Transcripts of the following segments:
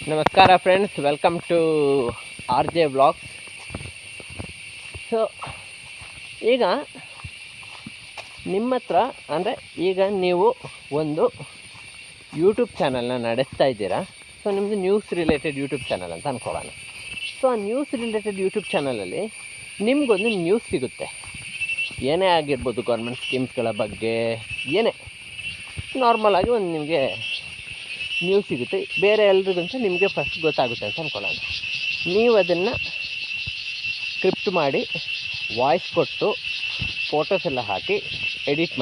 ನಮಸ್ಕಾರ friends, welcome to R J vlogs. So ಈಗ ನಿಮ್ಮ ಹತ್ರ ಅಂದರೆ ಈಗ ನೀವು ಒಂದು ಯೂಟ್ಯೂಬ್ ಚಾನಲ್ನ ನಡೆಸ್ತಾ ಇದ್ದೀರಾ. ಸೊ ನಿಮ್ಮದು ನ್ಯೂಸ್ ರಿಲೇಟೆಡ್ ಯೂಟ್ಯೂಬ್ ಚಾನಲ್ ಅಂತ ಅಂದ್ಕೊಳ್ಳೋಣ. ಸೊ ಆ ನ್ಯೂಸ್ ರಿಲೇಟೆಡ್ ಯೂಟ್ಯೂಬ್ ಚಾನಲಲ್ಲಿ ನಿಮಗೊಂದು ನ್ಯೂಸ್ ಸಿಗುತ್ತೆ. ಏನೇ ಆಗಿರ್ಬೋದು, ಗೌರ್ಮೆಂಟ್ ಸ್ಕೀಮ್ಸ್ಗಳ ಬಗ್ಗೆ ಏನೇ ನಾರ್ಮಲಾಗಿ ಒಂದು ನಿಮಗೆ ನ್ಯೂಸ್ ಸಿಗುತ್ತೆ. ಬೇರೆ ಎಲ್ರಿಗಂತೂ ನಿಮಗೆ ಫಸ್ಟ್ ಗೊತ್ತಾಗುತ್ತೆ ಅಂತ ಅಂದ್ಕೊಳ್ಳೋಣ. ನೀವು ಅದನ್ನು ಸ್ಕ್ರಿಪ್ಟ್ ಮಾಡಿ, ವಾಯ್ಸ್ ಕೊಟ್ಟು, ಫೋಟೋಸ್ ಎಲ್ಲ ಹಾಕಿ ಎಡಿಟ್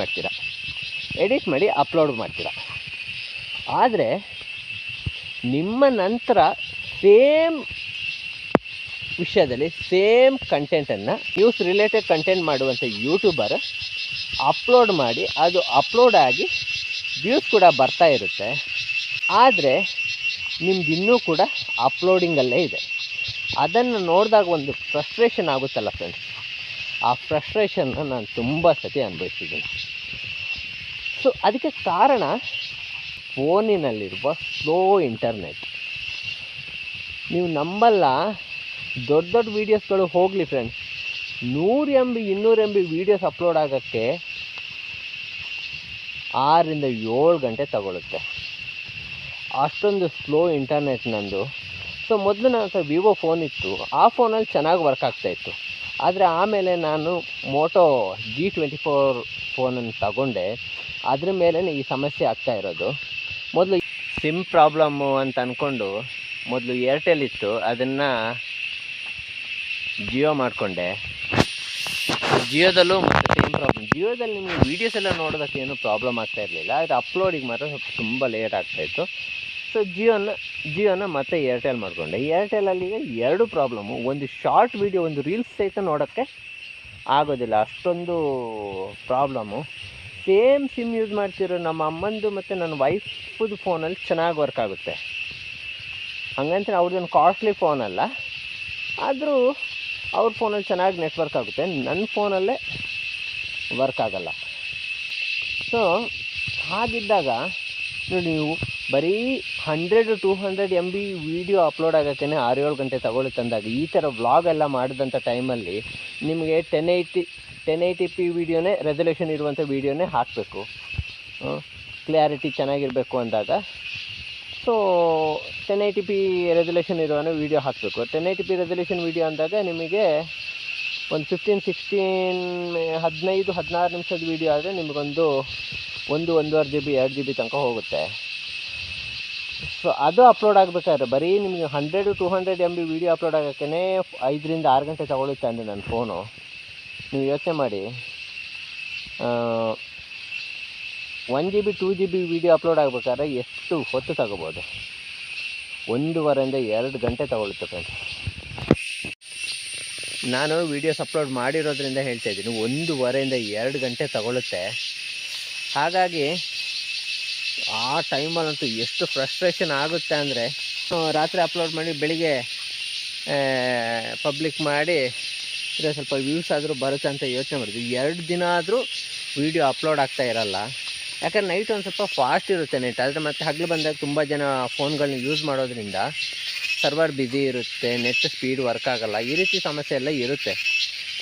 ಮಾಡಿ ಅಪ್ಲೋಡ್ ಮಾಡ್ತೀರಾ. ಆದರೆ ನಿಮ್ಮ ನಂತರ ಸೇಮ್ ವಿಷಯದಲ್ಲಿ ಸೇಮ್ ಕಂಟೆಂಟನ್ನು ನ್ಯೂಸ್ ರಿಲೇಟೆಡ್ ಕಂಟೆಂಟ್ ಮಾಡುವಂಥ ಯೂಟ್ಯೂಬರ್ ಅಪ್ಲೋಡ್ ಮಾಡಿ, ಅದು ಅಪ್ಲೋಡ್ ಆಗಿ ವ್ಯೂಸ್ ಕೂಡ ಬರ್ತಾ ಇರುತ್ತೆ. ಆದರೆ ನಿಮ್ದು ಇನ್ನೂ ಕೂಡ ಅಪ್ಲೋಡಿಂಗಲ್ಲೇ ಇದೆ. ಅದನ್ನು ನೋಡಿದಾಗ ಒಂದು ಫ್ರಸ್ಟ್ರೇಷನ್ ಆಗುತ್ತಲ್ಲ ಫ್ರೆಂಡ್ಸ್, ಆ ಫ್ರಸ್ಟ್ರೇಷನ್ನ ನಾನು ತುಂಬ ಸತಿ ಅನುಭವಿಸಿದ್ದೀನಿ. ಸೊ ಅದಕ್ಕೆ ಕಾರಣ ಫೋನಿನಲ್ಲಿರುವ ಸ್ಲೋ ಇಂಟರ್ನೆಟ್. ನೀವು ನಂಬಲ್ಲ, ದೊಡ್ಡ ದೊಡ್ಡ ವೀಡಿಯೋಸ್ಗಳು ಹೋಗಲಿ friends, 100 MB 200 MB videos upload ಆಗೋಕ್ಕೆ 6 ರಿಂದ 7 ಗಂಟೆ ತಗೊಳ್ಳುತ್ತೆ. ಅಷ್ಟೊಂದು ಸ್ಲೋ ಇಂಟರ್ನೆಟ್ ನಂದು. ಸೊ ಮೊದಲು ನನ್ನ ಹತ್ರ ವಿವೋ ಫೋನ್ ಇತ್ತು. ಆ ಫೋನಲ್ಲಿ ಚೆನ್ನಾಗಿ ವರ್ಕ್ ಆಗ್ತಾಯಿತ್ತು. ಆದರೆ ಆಮೇಲೆ ನಾನು ಮೋಟೋ G24 ಫೋನನ್ನು ತಗೊಂಡೆ. ಅದ್ರ ಮೇಲೇ ಈ ಸಮಸ್ಯೆ ಆಗ್ತಾ ಇರೋದು. ಮೊದಲು ಸಿಮ್ ಪ್ರಾಬ್ಲಮ್ಮು ಅಂತ ಅಂದ್ಕೊಂಡು ಮೊದಲು ಏರ್ಟೆಲ್ ಇತ್ತು, ಅದನ್ನು ಜಿಯೋ ಮಾಡಿಕೊಂಡೆ. ಜಿಯೋದಲ್ಲೂ ಮತ್ತು ಸೇಮ್ ಪ್ರಾಬ್ಲಮ್. ಜಿಯೋದಲ್ಲಿ ನಿಮಗೆ ವೀಡಿಯೋಸ್ ಎಲ್ಲ ನೋಡೋದಕ್ಕೆ ಏನೂ ಪ್ರಾಬ್ಲಮ್ ಆಗ್ತಾ ಇರಲಿಲ್ಲ, ಆದರೆ ಅಪ್ಲೋಡಿಗೆ ಮಾತ್ರ ಸ್ವಲ್ಪ ತುಂಬ ಲೇಟ್ ಆಗ್ತಾಯಿತ್ತು. ಸೊ ಜಿಯೋನ ಮತ್ತೆ ಏರ್ಟೆಲ್ ಮಾಡಿಕೊಂಡೆ. ಏರ್ಟೆಲಲ್ಲಿ ಈಗ 2 ಪ್ರಾಬ್ಲಮ್ಮು. ಒಂದು ಶಾರ್ಟ್ ವೀಡಿಯೋ, ಒಂದು ರೀಲ್ಸ್ ಸಹಿತ ನೋಡೋಕ್ಕೆ ಆಗೋದಿಲ್ಲ, ಅಷ್ಟೊಂದು ಪ್ರಾಬ್ಲಮ್ಮು. ಸೇಮ್ ಸಿಮ್ ಯೂಸ್ ಮಾಡ್ತಿರೋ ನಮ್ಮ ಅಮ್ಮಂದು ಮತ್ತು ನನ್ನ ವೈಫ್ದು ಫೋನಲ್ಲಿ ಚೆನ್ನಾಗಿ ವರ್ಕ್ ಆಗುತ್ತೆ. ಹಾಗಂತ ಅವ್ರದ್ದೇನು ಕಾಸ್ಟ್ಲಿ ಫೋನಲ್ಲ, ಆದರೂ ಅವ್ರ ಫೋನಲ್ಲಿ ಚೆನ್ನಾಗಿ ನೆಟ್ವರ್ಕ್ ಆಗುತ್ತೆ, ನನ್ನ ಫೋನಲ್ಲೇ ವರ್ಕ್ ಆಗಲ್ಲ. ಸೊ ಹಾಗಿದ್ದಾಗ ನೋಡಿ, ನೀವು ಬರೀ 100-200 MB ವೀಡಿಯೋ ಅಪ್ಲೋಡ್ ಆಗೋಕ್ಕೇ 6-7 ಗಂಟೆ ತಗೊಳ್ಳುತ್ತೆ ಅಂದಾಗ, ಈ ಥರ ವ್ಲಾಗ್ ಎಲ್ಲ ಮಾಡಿದಂಥ ಟೈಮಲ್ಲಿ ನಿಮಗೆ 1080p ವೀಡಿಯೋನೇ, ರೆಸಲ್ಯೂಷನ್ ಇರುವಂಥ ವೀಡಿಯೋನೇ ಹಾಕಬೇಕು. ಕ್ಲಿಯಾರಿಟಿ ಚೆನ್ನಾಗಿರಬೇಕು ಅಂದಾಗ ಸೊ 1080p ರೆಸಲ್ಯೂಷನ್ ಇರೋ ವೀಡಿಯೋ ಹಾಕಬೇಕು. 1080p ರೆಸಲ್ಯೂಷನ್ ವೀಡಿಯೋ ಅಂದಾಗ ನಿಮಗೆ ಒಂದು 15-16 ನಿಮಿಷದ ವೀಡಿಯೋ ಆದರೆ ನಿಮಗೊಂದು 1-1.5 GB 2 GB ತನಕ ಹೋಗುತ್ತೆ. ಸೊ ಅದು ಅಪ್ಲೋಡ್ ಆಗಬೇಕಾದ್ರೆ ಬರೀ ನಿಮಗೆ 100-200 MB ವೀಡಿಯೋ ಅಪ್ಲೋಡ್ ಆಗೋಕ್ಕೇ 5-6 ಗಂಟೆ ತಗೊಳ್ಳುತ್ತೆ ಅಂದರೆ ನನ್ನ ಫೋನು. ನೀವು ಯೋಚನೆ ಮಾಡಿ, 1 GB 2 GB ವೀಡಿಯೋ ಅಪ್ಲೋಡ್ ಆಗಬೇಕಾದ್ರೆ ಎಷ್ಟು ಹೊತ್ತು ತಗೋಬೋದು? 1.5-2 ಗಂಟೆ ತಗೊಳ್ಳುತ್ತೆ ಫ್ರೆಂಡ್ಸ್. ನಾನು ವೀಡಿಯೋಸ್ ಅಪ್ಲೋಡ್ ಮಾಡಿರೋದ್ರಿಂದ ಹೇಳ್ತಾ ಇದ್ದೀನಿ, 1.5-2 ಗಂಟೆ ತಗೊಳ್ಳುತ್ತೆ. ಹಾಗಾಗಿ ಆ ಟೈಮಲ್ಲಂತೂ ಎಷ್ಟು ಫ್ರಸ್ಟ್ರೇಷನ್ ಆಗುತ್ತೆ ಅಂದರೆ, ರಾತ್ರಿ ಅಪ್ಲೋಡ್ ಮಾಡಿ ಬೆಳಿಗ್ಗೆ ಪಬ್ಲಿಕ್ ಮಾಡಿ ಸ್ವಲ್ಪ ವ್ಯೂಸ್ ಆದರೂ ಬರುತ್ತೆ ಅಂತ ಯೋಚನೆ ಮಾಡಿದ್ವಿ. 2 ದಿನ ಆದರೂ ವೀಡಿಯೋ ಅಪ್ಲೋಡ್ ಆಗ್ತಾ ಇರಲ್ಲ. ಯಾಕಂದ್ರೆ ನೈಟ್ ಒಂದು ಸ್ವಲ್ಪ ಫಾಸ್ಟ್ ಇರುತ್ತೆ ನೆಟ್. ಆದರೆ ಮತ್ತು ಹಗಲು ಬಂದಾಗ ತುಂಬ ಜನ ಫೋನ್ಗಳನ್ನ ಯೂಸ್ ಮಾಡೋದ್ರಿಂದ ಸರ್ವರ್ ಬ್ಯುಸಿ ಇರುತ್ತೆ, ನೆಟ್ ಸ್ಪೀಡ್ ವರ್ಕ್ ಆಗೋಲ್ಲ, ಈ ರೀತಿ ಸಮಸ್ಯೆ ಎಲ್ಲ ಇರುತ್ತೆ.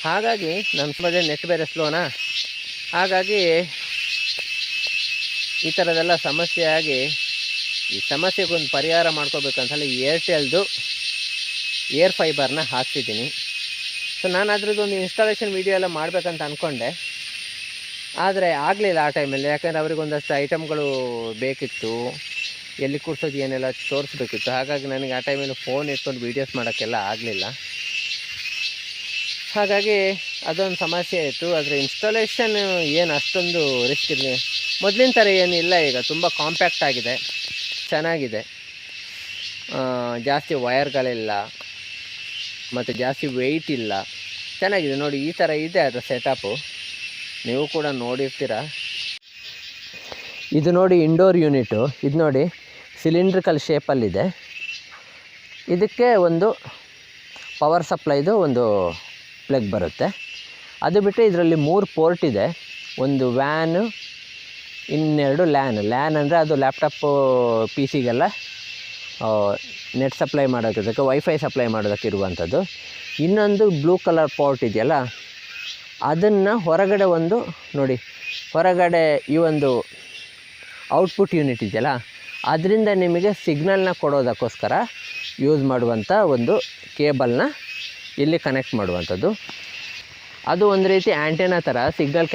ಹಾಗಾಗಿ ನನ್ನ ಮಧ್ಯೆ ನೆಟ್ ಬೇರೆ ಸ್ಲೋನಾ, ಹಾಗಾಗಿ ಈ ಥರದ್ದೆಲ್ಲ ಸಮಸ್ಯೆ ಆಗಿ, ಈ ಸಮಸ್ಯೆಗೊಂದು ಪರಿಹಾರ ಮಾಡ್ಕೋಬೇಕಂತೇಳಿ ಏರ್ಟೆಲ್ದು ಏರ್ ಫೈಬರ್ನ ಹಾಕ್ತಿದ್ದೀನಿ. ಸೊ ನಾನು ಅದ್ರದ್ದೊಂದು ಇನ್ಸ್ಟಾಲೇಷನ್ ವೀಡಿಯೋ ಎಲ್ಲ ಮಾಡಬೇಕಂತ ಅಂದ್ಕೊಂಡೆ, ಆದರೆ ಆಗಲಿಲ್ಲ ಆ ಟೈಮಲ್ಲಿ. ಯಾಕಂದರೆ ಅವ್ರಿಗೊಂದಷ್ಟು ಐಟಮ್ಗಳು ಬೇಕಿತ್ತು, ಎಲ್ಲಿ ಕೂರ್ಸೋದು ಏನೆಲ್ಲ ತೋರಿಸ್ಬೇಕಿತ್ತು. ಹಾಗಾಗಿ ನನಗೆ ಆ ಟೈಮಲ್ಲಿ ಫೋನ್ ಇಟ್ಕೊಂಡು ವೀಡಿಯೋಸ್ ಮಾಡೋಕ್ಕೆಲ್ಲ ಆಗಲಿಲ್ಲ. ಹಾಗಾಗಿ ಅದೊಂದು ಸಮಸ್ಯೆ ಆಯಿತು. ಆದರೆ ಇನ್ಸ್ಟಾಲೇಷನ್ ಏನು ಅಷ್ಟೊಂದು ರಿಸ್ಕ್ ಇದೆ, ಮೊದಲಿನ ಥರ ಏನಿಲ್ಲ. ಈಗ ತುಂಬ ಕಾಂಪ್ಯಾಕ್ಟ್ ಆಗಿದೆ, ಚೆನ್ನಾಗಿದೆ, ಜಾಸ್ತಿ ವಯರ್ಗಳಿಲ್ಲ ಮತ್ತು ಜಾಸ್ತಿ ವೆಯ್ಟ್ ಇಲ್ಲ, ಚೆನ್ನಾಗಿದೆ. ನೋಡಿ, ಈ ಥರ ಇದೆ ಅದರ ಸೆಟಪ್ಪು, ನೀವು ಕೂಡ ನೋಡಿರ್ತೀರ. ಇದು ನೋಡಿ ಇಂಡೋರ್ ಯೂನಿಟು. ಇದು ನೋಡಿ ಸಿಲಿಂಡ್ರಿಕಲ್ ಶೇಪಲ್ಲಿದೆ. ಇದಕ್ಕೆ ಒಂದು ಪವರ್ ಸಪ್ಲೈದು ಒಂದು ಪ್ಲಗ್ ಬರುತ್ತೆ. ಅದು ಬಿಟ್ಟು ಇದರಲ್ಲಿ 3 ಪೋರ್ಟ್ ಇದೆ. ಒಂದು ವ್ಯಾನು, ಇನ್ನೆರಡು ಲ್ಯಾನ್ ಅಂದರೆ ಅದು ಲ್ಯಾಪ್ಟಾಪು PC ಗೆಲ್ಲ ನೆಟ್ ಸಪ್ಲೈ ಮಾಡೋದಕ್ಕೆ ವೈಫೈ ಸಪ್ಲೈ ಮಾಡೋದಕ್ಕೆ ಇರುವಂಥದ್ದು. ಇನ್ನೊಂದು ಬ್ಲೂ ಕಲರ್ ಪೋರ್ಟ್ ಇದೆಯಲ್ಲ, ಅದನ್ನು ಹೊರಗಡೆ ಒಂದು ನೋಡಿ, ಹೊರಗಡೆ ಈ ಒಂದು ಔಟ್ಪುಟ್ ಯೂನಿಟ್ ಇದೆಯಲ್ಲ, ಅದರಿಂದ ನಿಮಗೆ ಸಿಗ್ನಲ್ನ ಕೊಡೋದಕ್ಕೋಸ್ಕರ ಯೂಸ್ ಮಾಡುವಂಥ ಒಂದು ಕೇಬಲ್ನ ಇಲ್ಲಿ ಕನೆಕ್ಟ್ ಮಾಡುವಂಥದ್ದು. ಅದು ಒಂದು ರೀತಿ ಆ್ಯಂಟೆನಾ ಥರ ಸಿಗ್ನಲ್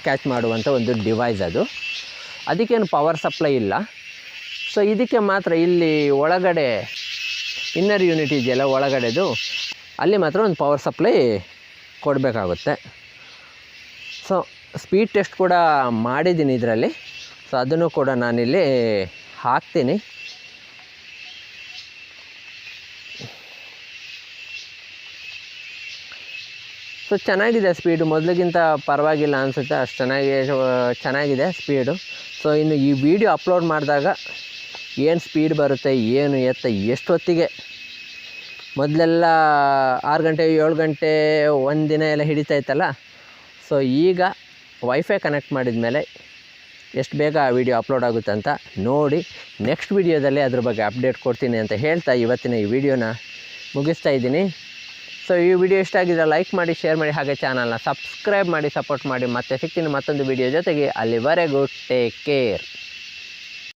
ಕ್ಯಾಚ್ ಮಾಡುವಂಥ ಒಂದು ಡಿವೈಸ್ ಅದು. ಅದಕ್ಕೇನು ಪವರ್ ಸಪ್ಲೈ ಇಲ್ಲ. ಸೊ ಇದಕ್ಕೆ ಮಾತ್ರ ಇಲ್ಲಿ ಒಳಗಡೆ ಇನ್ನರ್ ಯೂನಿಟ್ ಇದೆಯಲ್ಲ ಒಳಗಡೆದು, ಅಲ್ಲಿ ಮಾತ್ರ ಒಂದು ಪವರ್ ಸಪ್ಲೈ ಕೊಡಬೇಕಾಗುತ್ತೆ. ಸೊ ಸ್ಪೀಡ್ ಟೆಸ್ಟ್ ಕೂಡ ಮಾಡಿದ್ದೀನಿ ಇದರಲ್ಲಿ. ಸೊ ಅದನ್ನು ಕೂಡ ನಾನಿಲ್ಲಿ ಹಾಕ್ತೀನಿ. ಸೊ ಚೆನ್ನಾಗಿದೆ ಸ್ಪೀಡು, ಮೊದಲಿಗಿಂತ ಪರವಾಗಿಲ್ಲ ಅನಿಸುತ್ತೆ, ಅಷ್ಟು ಚೆನ್ನಾಗಿದೆ ಸ್ಪೀಡು. ಸೊ ಇನ್ನು ಈ ವಿಡಿಯೋ ಅಪ್ಲೋಡ್ ಮಾಡಿದಾಗ ಏನು ಸ್ಪೀಡ್ ಬರುತ್ತೆ, ಏನು ಎಷ್ಟೊತ್ತಿಗೆ, ಮೊದಲೆಲ್ಲ 6 ಗಂಟೆ 7 ಗಂಟೆ ಒಂದು ದಿನ ಎಲ್ಲ ಹಿಡಿತಾ ಇತ್ತಲ್ಲ. ಸೊ ಈಗ ವೈಫೈ ಕನೆಕ್ಟ್ ಮಾಡಿದ ಮೇಲೆ ಎಷ್ಟು ಬೇಗ ಆ ವಿಡಿಯೋ ಅಪ್ಲೋಡ್ ಆಗುತ್ತೆ ಅಂತ ನೋಡಿ, ನೆಕ್ಸ್ಟ್ ವಿಡಿಯೋದಲ್ಲಿ ಅದ್ರ ಬಗ್ಗೆ ಅಪ್ಡೇಟ್ ಕೊಡ್ತೀನಿ ಅಂತ ಹೇಳ್ತಾ ಇವತ್ತಿನ ಈ ವಿಡಿಯೋನ ಮುಗಿಸ್ತಾ ಇದ್ದೀನಿ. ಸೊ ಈ ವಿಡಿಯೋ ಇಷ್ಟ ಆಗಿದ್ರೆ ಲೈಕ್ ಮಾಡಿ, ಶೇರ್ ಮಾಡಿ, ಹಾಗೆ ಚಾನಲ್ನ ಸಬ್ಸ್ಕ್ರೈಬ್ ಮಾಡಿ ಸಪೋರ್ಟ್ ಮಾಡಿ. ಮತ್ತೆ ಸಿಗ್ತೀನಿ ಮತ್ತೊಂದು ವಿಡಿಯೋ ಜೊತೆಗೆ. ಅಲ್ಲಿವರೆಗೂ ಟೇಕ್ ಕೇರ್.